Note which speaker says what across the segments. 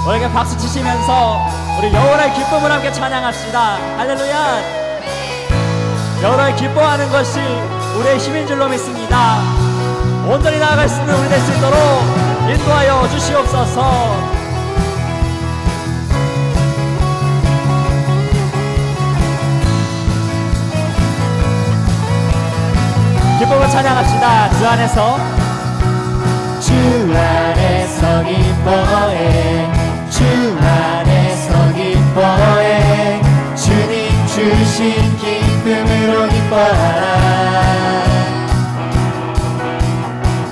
Speaker 1: 우리에게 박수 치시면서 우리 여호와의 기쁨을 함께 찬양합시다. 할렐루야. 여호와의 기뻐하는 것이 우리의 힘인 줄로 믿습니다. 온전히 나아갈 수 있는 우리 될 수 있도록 인도하여 주시옵소서. 기쁨을 찬양합시다. 주 안에서
Speaker 2: 기뻐해 주 안에서 기뻐해 주님 주신 기쁨으로 기뻐하라.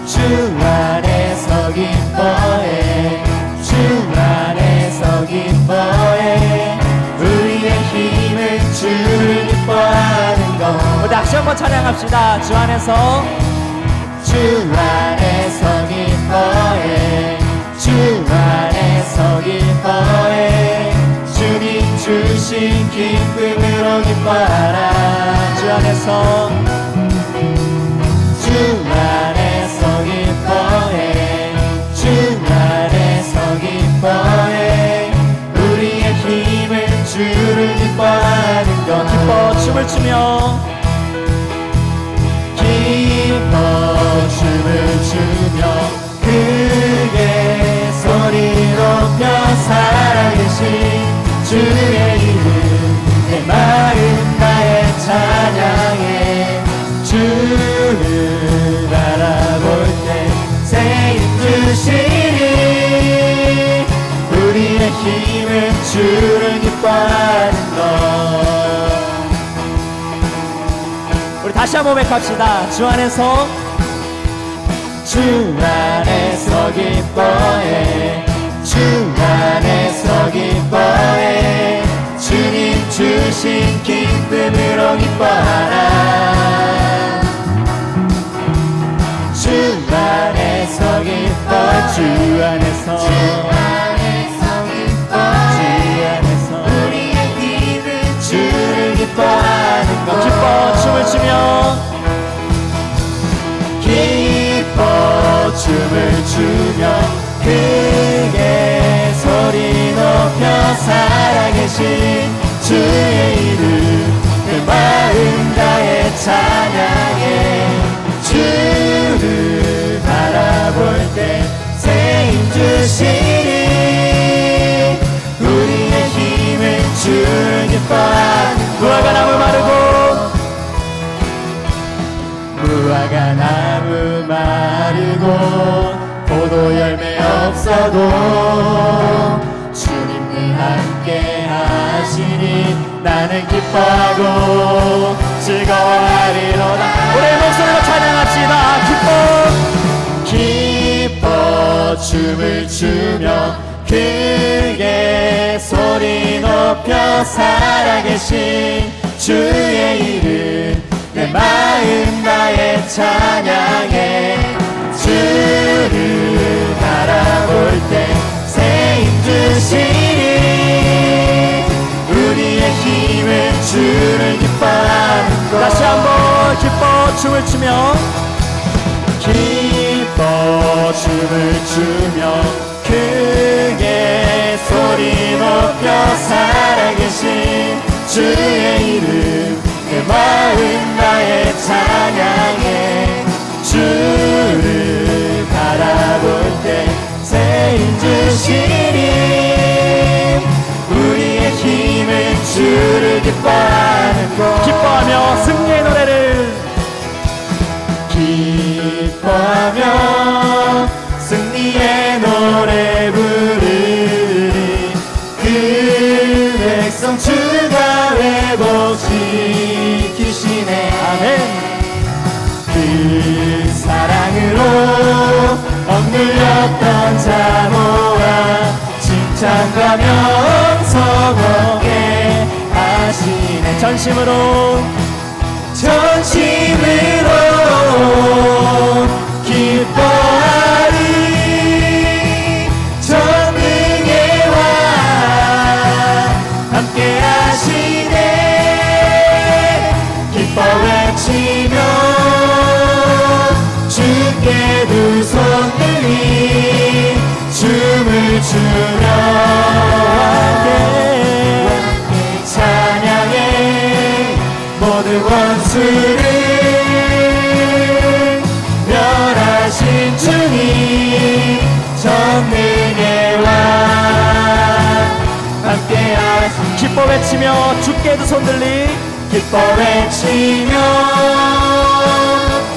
Speaker 2: 주 안에서 기뻐해 주 안에서 기뻐해 우리의 힘은 주를 기뻐하는 것.
Speaker 1: 우리 다시 한번 찬양합시다. 주 안에서
Speaker 2: 주 안에서 기뻐해 주 안에서 기뻐해 주님 주신 기쁨으로 기뻐하라.
Speaker 1: 주 안에서
Speaker 2: 주 안에서 기뻐해 주 안에서 기뻐해 우리의 힘은 주를 기뻐하는 것.
Speaker 1: 기뻐 춤을 추며
Speaker 2: 기뻐 춤을 추며 크게 소리 높여 살아계신 주의 이름 내 마음 다해 찬양해. 주를 바라볼 때 새 힘 주시니 우리의 힘은 주를 기뻐하는 것.
Speaker 1: 우리 다시 한번 고백합시다. 주 안에서
Speaker 2: 주 안에서 기뻐해 주 안에서 기뻐해 주님 주신 기쁨으로 기뻐하라. 주 안에서 기뻐해 주 안에서 주 안에서 우리의 힘은 주를 기뻐하는 것.
Speaker 1: 기뻐 춤을 추며
Speaker 2: 기뻐 춤을 추며 크게 소리 높여 살아계신 주의 이름 내 마음 다해 찬양해. 주를 바라볼 때 새 힘 주시니 우리의 힘은 주를 기뻐하는 것.
Speaker 1: 무화과 나무 마르고
Speaker 2: 무화과 나무 마르고 포도 열매 없어도 주님과 함께 하시니 나는 기뻐하고 즐거워하리로다.
Speaker 1: 우리의 목소리로 찬양합시다.
Speaker 2: 기뻐 춤을 추며 크게 소리 높여 살아계신 주의 이름 내 마음 다해 찬양해. 주를 바라볼 때 새 힘 주시니 우리의 힘은 주를 기뻐하는 것.
Speaker 1: 다시 한번 기뻐 춤을 추며
Speaker 2: 기뻐 춤을 추며 크게 소리 높여 살아계신 주의 이름 내 마음 다해 찬양해. 주를 바라볼 때 새 힘 주시니 우리의 힘은 주를 기뻐하는 것.
Speaker 1: 기뻐하며 승리의 노래를
Speaker 2: 기뻐하며 승리의 노래 부르리. 그 백성 주가 회복시키시네.
Speaker 1: 아멘.
Speaker 2: 그 사랑으로 억눌렸던 자 모아 칭찬과 명성 얻게 하시네.
Speaker 1: 전심으로
Speaker 2: 기뻐하리. 전능의 왕 함께 하시네. 기뻐 외치며 주께 두 손 들이 춤을 추며 모든 원수를 멸하신 주님 전능의 왕 함께하신
Speaker 1: 기뻐 외치며 주께 두 손 들리
Speaker 2: 기뻐 외치며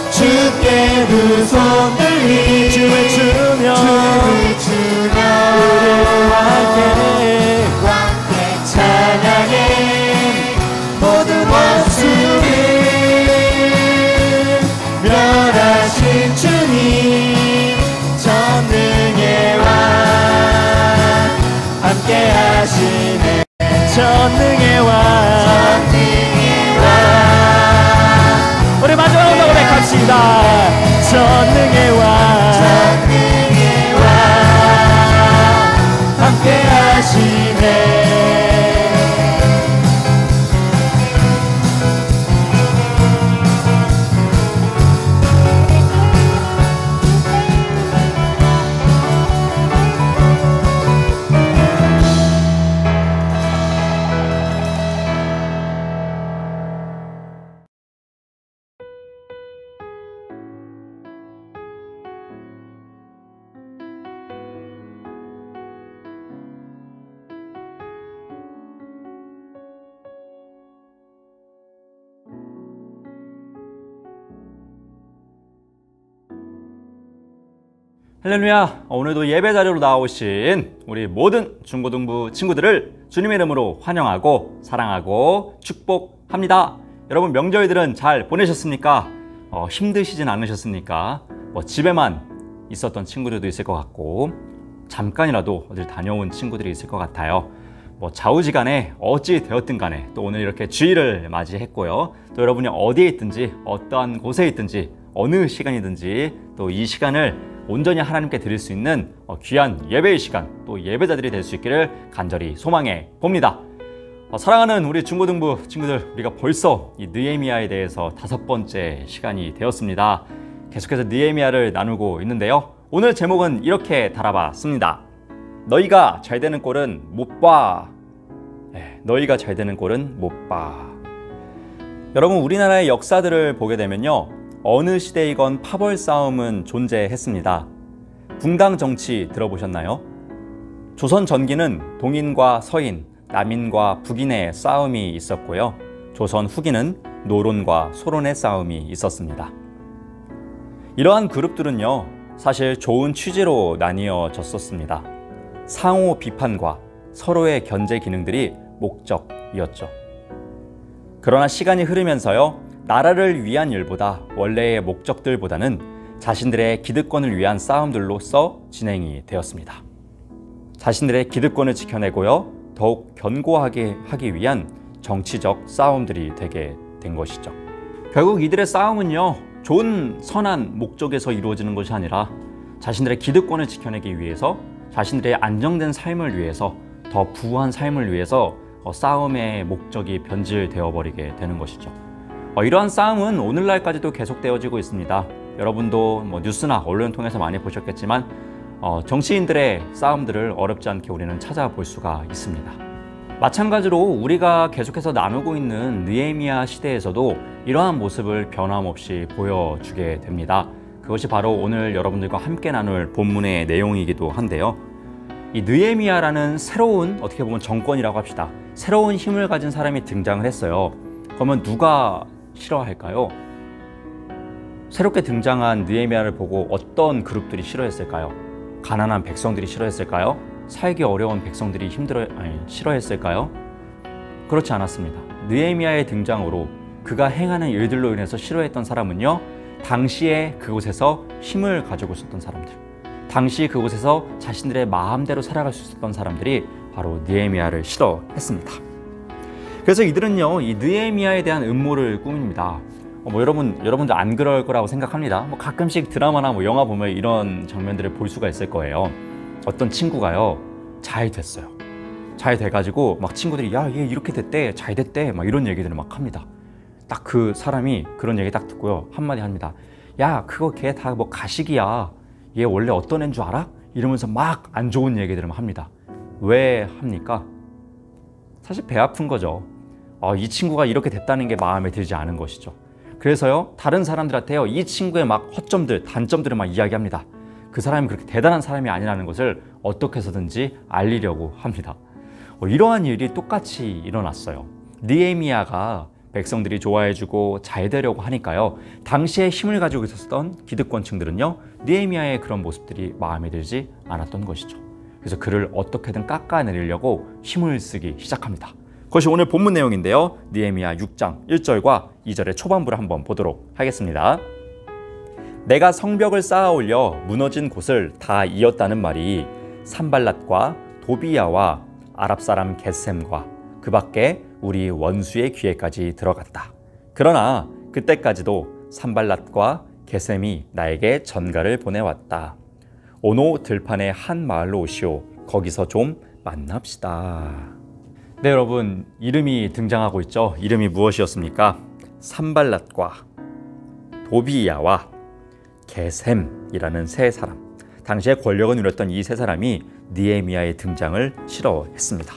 Speaker 2: 주께 두 손 들리
Speaker 1: 춤을 추며
Speaker 2: 우리와
Speaker 1: 함께
Speaker 2: 찬양해 모든 원수를 멸하신 주님 전능의 왕 함께 하시네
Speaker 1: 전능의 왕
Speaker 2: 전능의 왕
Speaker 1: 우리 마지막으로 고백합시다. 전능의 왕
Speaker 2: 전능의 왕 함께 하시네
Speaker 1: 할렐루야. 오늘도 예배 자리로 나오신 우리 모든 중고등부 친구들을 주님의 이름으로 환영하고 사랑하고 축복합니다. 여러분 명절들은 잘 보내셨습니까? 힘드시진 않으셨습니까? 집에만 있었던 친구들도 있을 것 같고 잠깐이라도 어딜 다녀온 친구들이 있을 것 같아요. 좌우지간에 어찌 되었든 간에 또 오늘 이렇게 주일을 맞이했고요. 또 여러분이 어디에 있든지 어떠한 곳에 있든지 어느 시간이든지 또 이 시간을 온전히 하나님께 드릴 수 있는 귀한 예배의 시간, 또 예배자들이 될 수 있기를 간절히 소망해 봅니다. 사랑하는 우리 중고등부 친구들, 우리가 벌써 이 느헤미야에 대해서 5번째 시간이 되었습니다. 계속해서 느헤미야를 나누고 있는데요. 오늘 제목은 이렇게 달아봤습니다. 너희가 잘 되는 꼴은 못 봐. 너희가 잘 되는 꼴은 못 봐. 여러분 우리나라의 역사들을 보게 되면요. 어느 시대이건 파벌 싸움은 존재했습니다. 붕당 정치 들어보셨나요? 조선 전기는 동인과 서인, 남인과 북인의 싸움이 있었고요. 조선 후기는 노론과 소론의 싸움이 있었습니다. 이러한 그룹들은요, 사실 좋은 취지로 나뉘어졌었습니다. 상호 비판과 서로의 견제 기능들이 목적이었죠. 그러나 시간이 흐르면서요, 나라를 위한 일보다 원래의 목적들보다는 자신들의 기득권을 위한 싸움들로서 진행이 되었습니다. 자신들의 기득권을 지켜내고요, 더욱 견고하게 하기 위한 정치적 싸움들이 되게 된 것이죠. 결국 이들의 싸움은요, 좋은 선한 목적에서 이루어지는 것이 아니라 자신들의 기득권을 지켜내기 위해서, 자신들의 안정된 삶을 위해서, 더 부유한 삶을 위해서 싸움의 목적이 변질되어 버리게 되는 것이죠. 이러한 싸움은 오늘날까지도 계속되어지고 있습니다. 여러분도 뉴스나 언론을 통해서 많이 보셨겠지만 정치인들의 싸움들을 어렵지 않게 우리는 찾아볼 수가 있습니다. 마찬가지로 우리가 계속해서 나누고 있는 느헤미야 시대에서도 이러한 모습을 변함없이 보여주게 됩니다. 그것이 바로 오늘 여러분들과 함께 나눌 본문의 내용이기도 한데요. 이 느헤미야라는 새로운, 어떻게 보면 정권이라고 합시다. 새로운 힘을 가진 사람이 등장을 했어요. 그러면 누가 싫어할까요? 새롭게 등장한 느헤미야를 보고 어떤 그룹들이 싫어했을까요? 가난한 백성들이 싫어했을까요? 살기 어려운 백성들이 싫어했을까요? 그렇지 않았습니다. 느헤미야의 등장으로 그가 행하는 일들로 인해서 싫어했던 사람은요, 당시에 그곳에서 힘을 가지고 있었던 사람들, 당시 그곳에서 자신들의 마음대로 살아갈 수 있었던 사람들이 바로 느헤미야를 싫어했습니다. 그래서 이들은요, 이 느헤미야에 대한 음모를 꾸밉니다. 여러분도 안 그럴 거라고 생각합니다. 가끔씩 드라마나 영화 보면 이런 장면들을 볼 수가 있을 거예요. 어떤 친구가요, 잘 됐어요. 잘 돼가지고 친구들이 야, 얘 이렇게 됐대, 잘 됐대, 이런 얘기들을 합니다. 딱 그 사람이 그런 얘기 딱 듣고요, 한마디 합니다. 야, 그거 걔 다 가식이야. 얘 원래 어떤 애인 줄 알아? 이러면서 안 좋은 얘기들을 합니다. 왜 합니까? 사실 배 아픈 거죠. 이 친구가 이렇게 됐다는 게 마음에 들지 않은 것이죠. 그래서요, 다른 사람들한테요, 이 친구의 막 허점들, 단점들을 막 이야기합니다. 그 사람이 그렇게 대단한 사람이 아니라는 것을 어떻게 해서든지 알리려고 합니다. 이러한 일이 똑같이 일어났어요. 느헤미야가 백성들이 좋아해주고 잘 되려고 하니까요, 당시에 힘을 가지고 있었던 기득권층들은요, 느헤미야의 그런 모습들이 마음에 들지 않았던 것이죠. 그래서 그를 어떻게든 깎아내리려고 힘을 쓰기 시작합니다. 그것이 오늘 본문 내용인데요, 느헤미야 6장 1절과 2절의 초반부를 한번 보도록 하겠습니다. 내가 성벽을 쌓아 올려 무너진 곳을 다 이었다는 말이 산발랏과 도비야와 아랍 사람 겟셈과 그 밖에 우리 원수의 귀에까지 들어갔다. 그러나 그때까지도 산발랏과 겟셈이 나에게 전가를 보내왔다. 오노 들판의 한 마을로 오시오. 거기서 좀 만납시다. 네, 여러분, 이름이 등장하고 있죠. 이름이 무엇이었습니까? 산발랏과 도비야와 겟셈이라는 세 사람, 당시에 권력을 누렸던 이 세 사람이 느헤미야의 등장을 싫어했습니다.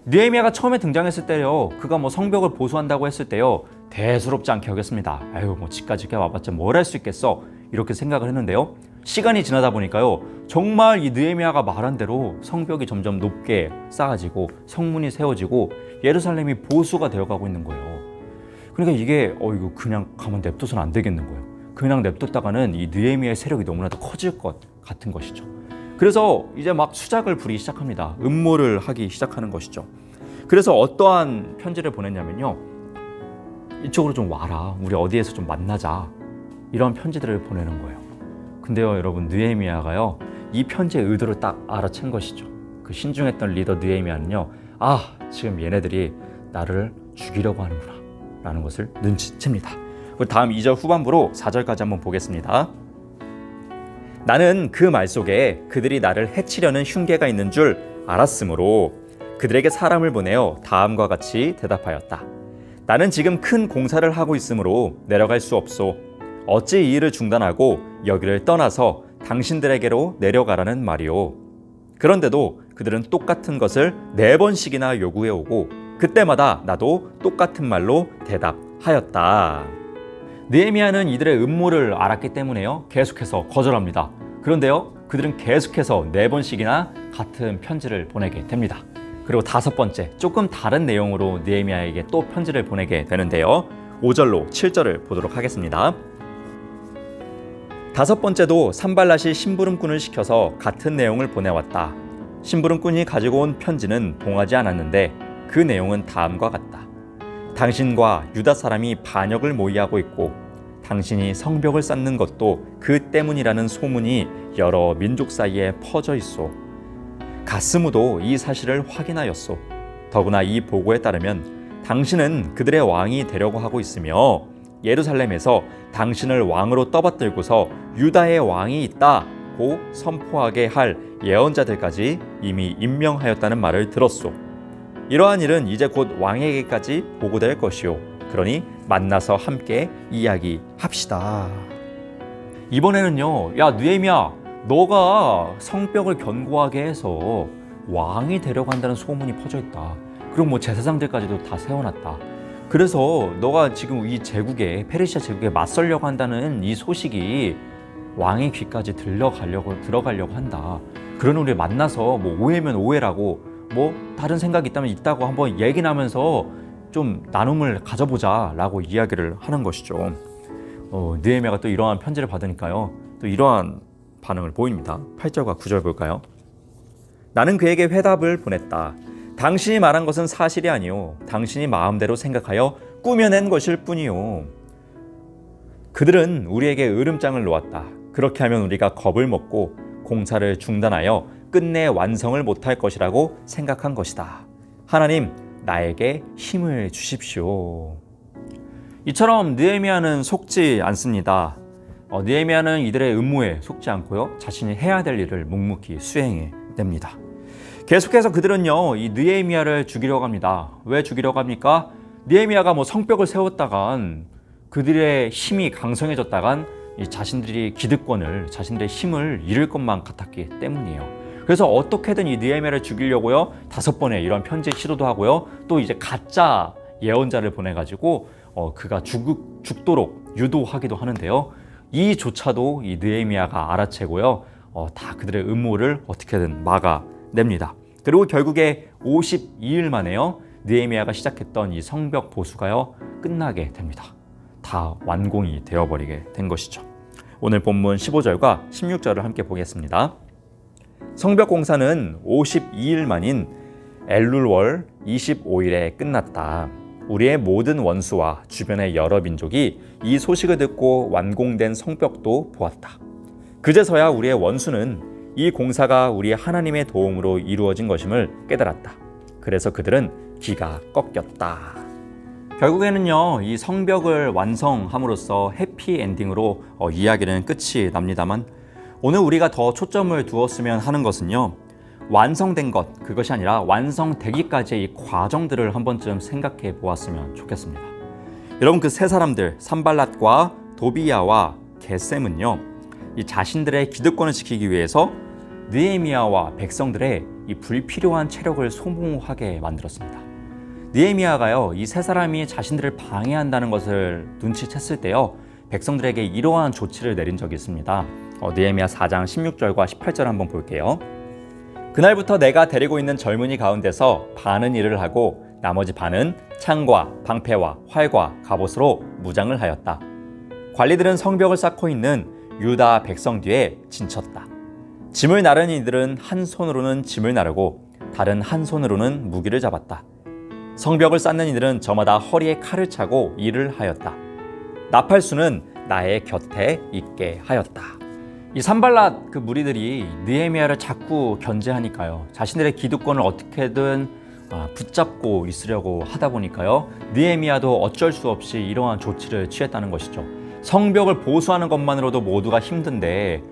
Speaker 1: 느헤미야가 처음에 등장했을 때요, 그가 뭐 성벽을 보수한다고 했을 때요, 대수롭지 않게 여겼습니다. 아유, 뭐 집까지 와봤자 뭘 할 수 있겠어, 이렇게 생각을 했는데요, 시간이 지나다 보니까요, 정말 이 느헤미야가 말한 대로 성벽이 점점 높게 쌓아지고 성문이 세워지고 예루살렘이 보수가 되어가고 있는 거예요. 그러니까 이게 이거 그냥 가만 냅둬서는 안 되겠는 거예요. 그냥 냅뒀다가는 이 느헤미야의 세력이 너무나도 커질 것 같은 것이죠. 그래서 이제 막 수작을 부리기 시작합니다. 음모를 하기 시작하는 것이죠. 그래서 어떠한 편지를 보냈냐면요, 이쪽으로 좀 와라, 우리 어디에서 좀 만나자, 이런 편지들을 보내는 거예요. 근데요, 여러분, 느헤미야가요, 이 편지의 의도를 딱 알아챈 것이죠. 그 신중했던 리더 느헤미야는요, 지금 얘네들이 나를 죽이려고 하는구나 라는 것을 눈치챕니다. 다음 2절 후반부로 4절까지 한번 보겠습니다. 나는 그 말 속에 그들이 나를 해치려는 흉계가 있는 줄 알았으므로 그들에게 사람을 보내어 다음과 같이 대답하였다. 나는 지금 큰 공사를 하고 있으므로 내려갈 수 없소. 어찌 이 일을 중단하고 여기를 떠나서 당신들에게로 내려가라는 말이오. 그런데도 그들은 똑같은 것을 4번씩이나 요구해 오고 그때마다 나도 똑같은 말로 대답하였다. 느헤미야는 이들의 음모를 알았기 때문에요, 계속해서 거절합니다. 그런데요, 그들은 계속해서 4번씩이나 같은 편지를 보내게 됩니다. 그리고 5번째, 조금 다른 내용으로 느헤미야에게 또 편지를 보내게 되는데요, 5절로 7절을 보도록 하겠습니다. 5번째도 산발랏이 심부름꾼을 시켜서 같은 내용을 보내왔다. 심부름꾼이 가지고 온 편지는 봉하지 않았는데 그 내용은 다음과 같다. 당신과 유다 사람이 반역을 모의하고 있고 당신이 성벽을 쌓는 것도 그 때문이라는 소문이 여러 민족 사이에 퍼져 있소. 가스무도 이 사실을 확인하였소. 더구나 이 보고에 따르면 당신은 그들의 왕이 되려고 하고 있으며 예루살렘에서 당신을 왕으로 떠받들고서 유다의 왕이 있다고 선포하게 할 예언자들까지 이미 임명하였다는 말을 들었소. 이러한 일은 이제 곧 왕에게까지 보고될 것이오. 그러니 만나서 함께 이야기합시다. 이번에는요, 야 느헤미야, 너가 성벽을 견고하게 해서 왕이 되려고 한다는 소문이 퍼져 있다. 그리고 뭐 제사장들까지도 다 세워놨다. 그래서 너가 지금 이 제국에, 페르시아 제국에 맞서려고 한다는 이 소식이 왕의 귀까지 들어가려고 한다. 그런 우리 만나서 뭐 오해면 오해라고, 뭐 다른 생각이 있다면 있다고 한번 얘기 나면서 좀 나눔을 가져보자 라고 이야기를 하는 것이죠. 느헤미야가 또 이러한 편지를 받으니까요, 또 이러한 반응을 보입니다. 8절과 9절 볼까요? 나는 그에게 회답을 보냈다. 당신이 말한 것은 사실이 아니오. 당신이 마음대로 생각하여 꾸며낸 것일 뿐이오. 그들은 우리에게 으름장을 놓았다. 그렇게 하면 우리가 겁을 먹고 공사를 중단하여 끝내 완성을 못할 것이라고 생각한 것이다. 하나님, 나에게 힘을 주십시오. 이처럼 느헤미야는 속지 않습니다. 느헤미야는 이들의 음모에 속지 않고요, 자신이 해야 될 일을 묵묵히 수행해냅니다. 계속해서 그들은요, 이 느헤미야를 죽이려고 합니다. 왜 죽이려고 합니까? 느헤미야가 뭐 성벽을 세웠다간, 그들의 힘이 강성해졌다간 이 자신들이 기득권을, 자신들의 힘을 잃을 것만 같았기 때문이에요. 그래서 어떻게든 이 느헤미야를 죽이려고요, 5번의 이런 편지 시도도 하고요, 또 이제 가짜 예언자를 보내가지고 그가 죽도록 유도하기도 하는데요. 이조차도 이 느헤미야가 알아채고요. 다 그들의 음모를 어떻게든 막아냅니다. 그리고 결국에 52일 만에요. 느헤미야가 시작했던 이 성벽 보수가요. 끝나게 됩니다. 다 완공이 되어버리게 된 것이죠. 오늘 본문 15절과 16절을 함께 보겠습니다. 성벽 공사는 52일 만인 엘룰월 25일에 끝났다. 우리의 모든 원수와 주변의 여러 민족이 이 소식을 듣고 완공된 성벽도 보았다. 그제서야 우리의 원수는 이 공사가 우리 하나님의 도움으로 이루어진 것임을 깨달았다. 그래서 그들은 기가 꺾였다. 결국에는요, 이 성벽을 완성함으로써 해피엔딩으로 이야기는 끝이 납니다만, 오늘 우리가 더 초점을 두었으면 하는 것은요, 완성된 것, 그것이 아니라 완성되기까지의 이 과정들을 한 번쯤 생각해 보았으면 좋겠습니다. 여러분, 그 세 사람들 산발랏과 도비야와 게셈은요, 이 자신들의 기득권을 지키기 위해서 느헤미야와 백성들의 이 불필요한 체력을 소모하게 만들었습니다. 느헤미야가요, 이 세 사람이 자신들을 방해한다는 것을 눈치챘을 때요, 백성들에게 이러한 조치를 내린 적이 있습니다. 느헤미야 4장 16절과 18절 한번 볼게요. 그날부터 내가 데리고 있는 젊은이 가운데서 반은 일을 하고 나머지 반은 창과 방패와 활과 갑옷으로 무장을 하였다. 관리들은 성벽을 쌓고 있는 유다 백성 뒤에 진쳤다. 짐을 나르는 이들은 한 손으로는 짐을 나르고 다른 한 손으로는 무기를 잡았다. 성벽을 쌓는 이들은 저마다 허리에 칼을 차고 일을 하였다. 나팔수는 나의 곁에 있게 하였다. 이 산발랏 그 무리들이 느헤미야를 자꾸 견제하니까요, 자신들의 기득권을 어떻게든 붙잡고 있으려고 하다 보니까요, 느헤미야도 어쩔 수 없이 이러한 조치를 취했다는 것이죠. 성벽을 보수하는 것만으로도 모두가 힘든데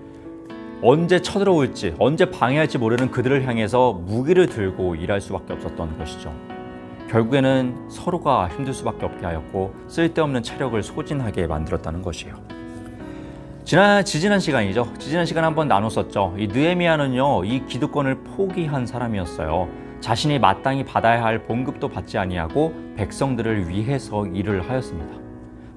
Speaker 1: 언제 쳐들어올지, 언제 방해할지 모르는 그들을 향해서 무기를 들고 일할 수밖에 없었던 것이죠. 결국에는 서로가 힘들 수밖에 없게 하였고 쓸데없는 체력을 소진하게 만들었다는 것이에요. 지지난 시간이죠. 지지난 시간에 한번 나눴었죠. 이 느헤미야는요, 이 기득권을 포기한 사람이었어요. 자신이 마땅히 받아야 할 봉급도 받지 아니하고 백성들을 위해서 일을 하였습니다.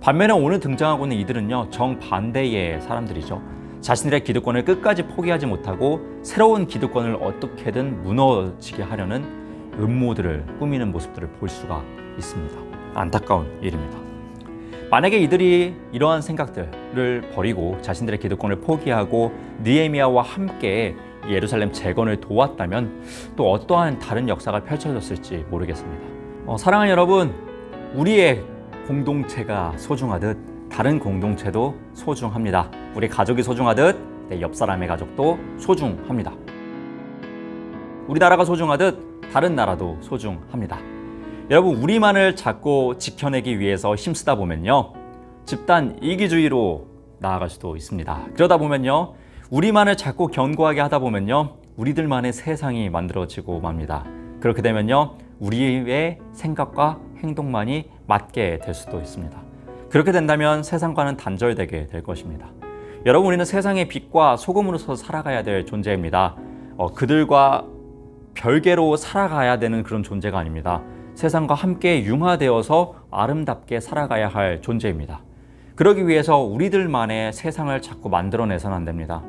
Speaker 1: 반면에 오늘 등장하고 있는 이들은요, 정반대의 사람들이죠. 자신들의 기득권을 끝까지 포기하지 못하고 새로운 기득권을 어떻게든 무너지게 하려는 음모들을 꾸미는 모습들을 볼 수가 있습니다. 안타까운 일입니다. 만약에 이들이 이러한 생각들을 버리고 자신들의 기득권을 포기하고 느헤미야와 함께 예루살렘 재건을 도왔다면 또 어떠한 다른 역사가 펼쳐졌을지 모르겠습니다. 사랑하는 여러분, 우리의 공동체가 소중하듯 다른 공동체도 소중합니다. 우리 가족이 소중하듯 내 옆 사람의 가족도 소중합니다. 우리나라가 소중하듯 다른 나라도 소중합니다. 여러분, 우리만을 자꾸 지켜내기 위해서 힘쓰다 보면요, 집단 이기주의로 나아갈 수도 있습니다. 그러다 보면요, 우리만을 자꾸 견고하게 하다 보면요, 우리들만의 세상이 만들어지고 맙니다. 그렇게 되면요, 우리의 생각과 행동만이 맞게 될 수도 있습니다. 그렇게 된다면 세상과는 단절되게 될 것입니다. 여러분, 우리는 세상의 빛과 소금으로서 살아가야 될 존재입니다. 그들과 별개로 살아가야 되는 그런 존재가 아닙니다. 세상과 함께 융화되어서 아름답게 살아가야 할 존재입니다. 그러기 위해서 우리들만의 세상을 자꾸 만들어내서는 안 됩니다.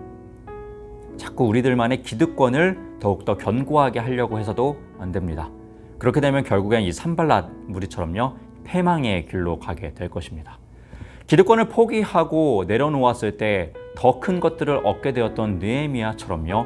Speaker 1: 자꾸 우리들만의 기득권을 더욱더 견고하게 하려고 해서도 안 됩니다. 그렇게 되면 결국엔 이 산발랏 무리처럼요, 패망의 길로 가게 될 것입니다. 기득권을 포기하고 내려놓았을 때 더 큰 것들을 얻게 되었던 느헤미야처럼요,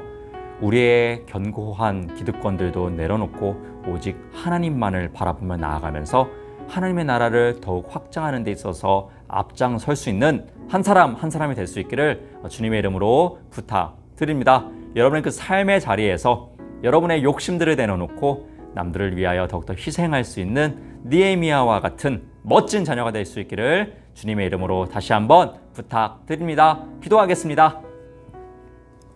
Speaker 1: 우리의 견고한 기득권들도 내려놓고 오직 하나님만을 바라보며 나아가면서 하나님의 나라를 더욱 확장하는 데 있어서 앞장설 수 있는 한 사람 한 사람이 될 수 있기를 주님의 이름으로 부탁드립니다. 여러분의 그 삶의 자리에서 여러분의 욕심들을 내려놓고 남들을 위하여 더욱더 희생할 수 있는 느헤미야와 같은 멋진 자녀가 될 수 있기를 주님의 이름으로 다시 한번 부탁드립니다. 기도하겠습니다.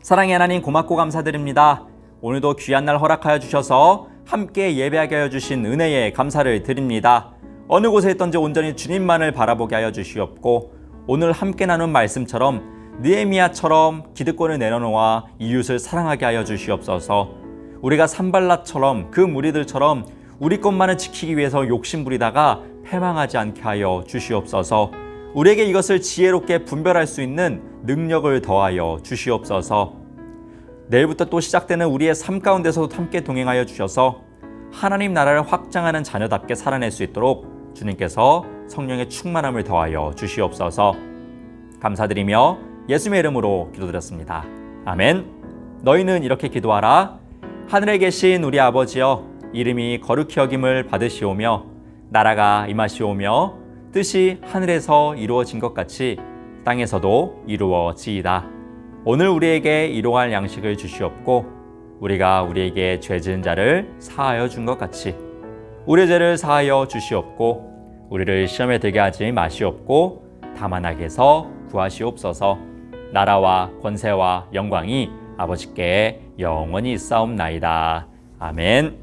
Speaker 1: 사랑의 하나님, 고맙고 감사드립니다. 오늘도 귀한 날 허락하여 주셔서 함께 예배하게 하여 주신 은혜에 감사를 드립니다. 어느 곳에 있던지 온전히 주님만을 바라보게 하여 주시옵고, 오늘 함께 나눈 말씀처럼 느헤미야처럼 기득권을 내려놓아 이웃을 사랑하게 하여 주시옵소서. 우리가 산발랏처럼 그 무리들처럼 우리 것만을 지키기 위해서 욕심부리다가 패망하지 않게 하여 주시옵소서. 우리에게 이것을 지혜롭게 분별할 수 있는 능력을 더하여 주시옵소서. 내일부터 또 시작되는 우리의 삶 가운데서도 함께 동행하여 주셔서 하나님 나라를 확장하는 자녀답게 살아낼 수 있도록 주님께서 성령의 충만함을 더하여 주시옵소서. 감사드리며 예수님의 이름으로 기도드렸습니다. 아멘. 너희는 이렇게 기도하라. 하늘에 계신 우리 아버지여, 이름이 거룩히 여김을 받으시오며 나라가 임하시오며 뜻이 하늘에서 이루어진 것 같이 땅에서도 이루어지이다. 오늘 우리에게 일용할 양식을 주시옵고 우리가 우리에게 죄 지은 자를 사하여 준 것 같이 우리의 죄를 사하여 주시옵고 우리를 시험에 들게 하지 마시옵고 다만 악에서 구하시옵소서. 나라와 권세와 영광이 아버지께 영원히 있사옵나이다. 아멘.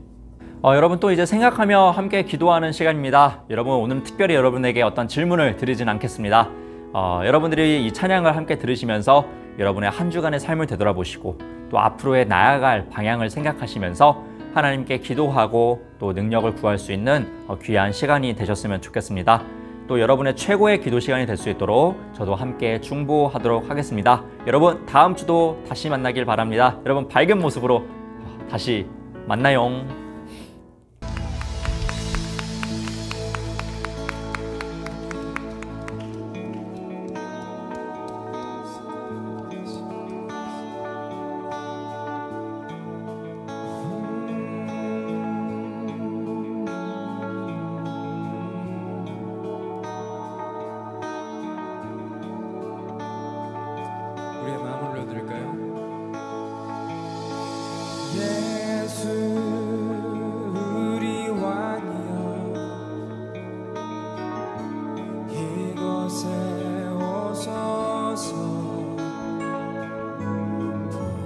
Speaker 1: 여러분 또 이제 생각하며 함께 기도하는 시간입니다. 여러분 오늘은 특별히 여러분에게 어떤 질문을 드리진 않겠습니다. 여러분들이 이 찬양을 함께 들으시면서 여러분의 한 주간의 삶을 되돌아보시고 또 앞으로의 나아갈 방향을 생각하시면서 하나님께 기도하고 또 능력을 구할 수 있는 귀한 시간이 되셨으면 좋겠습니다. 또 여러분의 최고의 기도 시간이 될 수 있도록 저도 함께 중보하도록 하겠습니다. 여러분 다음 주도 다시 만나길 바랍니다. 여러분 밝은 모습으로 다시 만나요.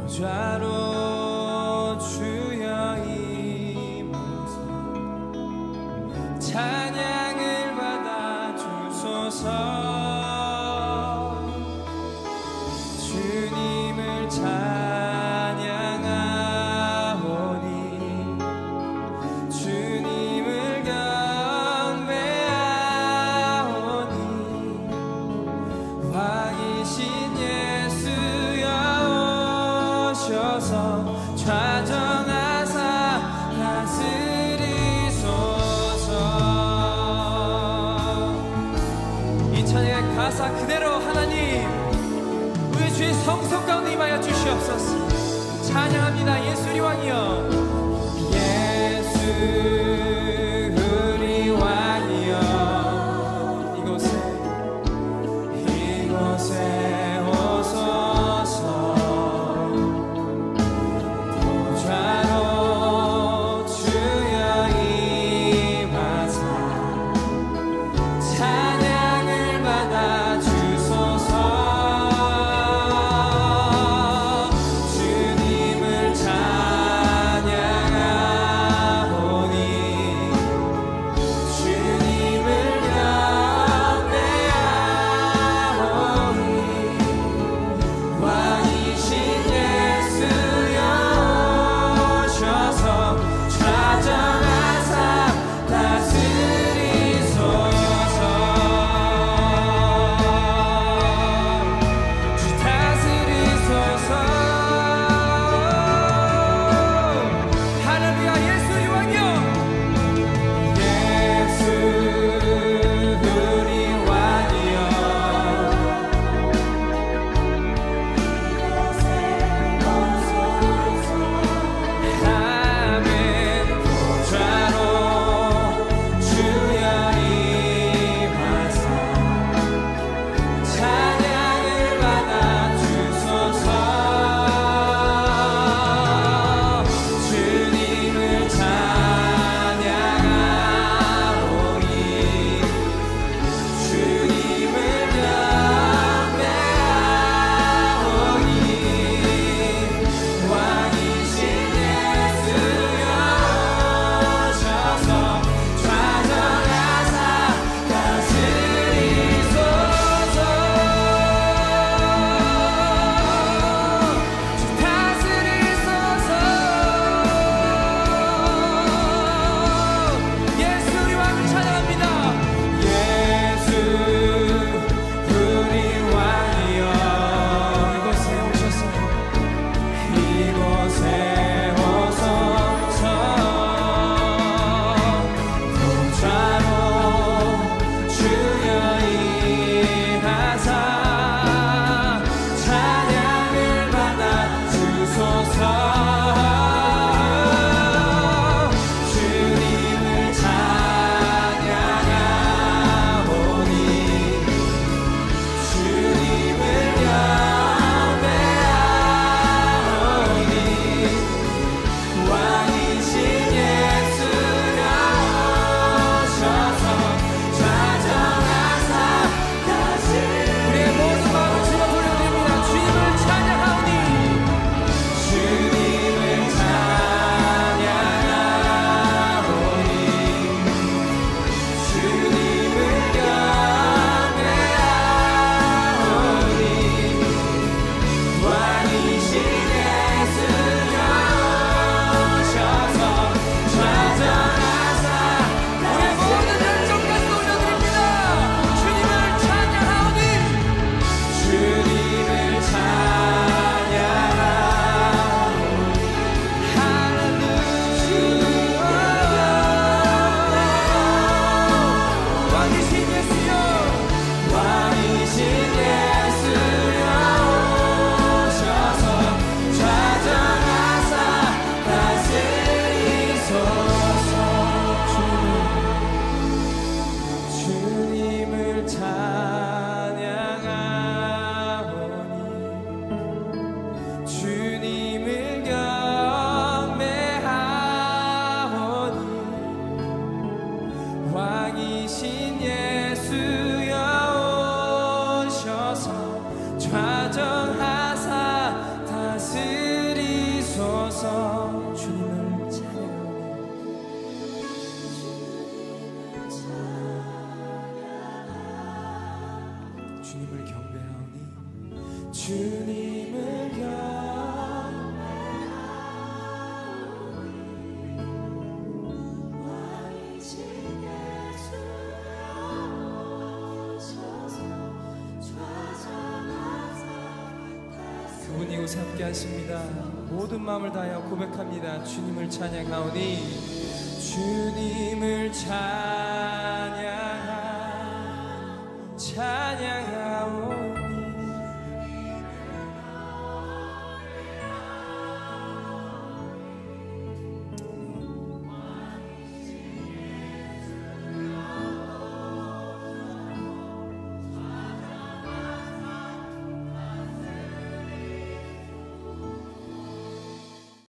Speaker 3: 좌로 주여 임하소 찬양을 받아 주소서 주님을 찬양하오니 주님을 경배하오니 왕이신 예수여 오셔서 좌정하사 다스리소서. 이 찬양의 가사 그대로 하나님 우리 주의 성소 가운데 임하여 주시옵소서. 찬양합니다. 예수 우리 왕이여 예수 우리 왕이여 이곳에 오소서 좌로 주여 임하사 찬양을 받아 주소서 주님을 찬양하오니 주님을 경배하오니 주님을 경배하오니 그분이 이곳에 함께 하십니다. 모든 마음을 다하여 고백합니다. 주님을 찬양하오니 주님을 찬양하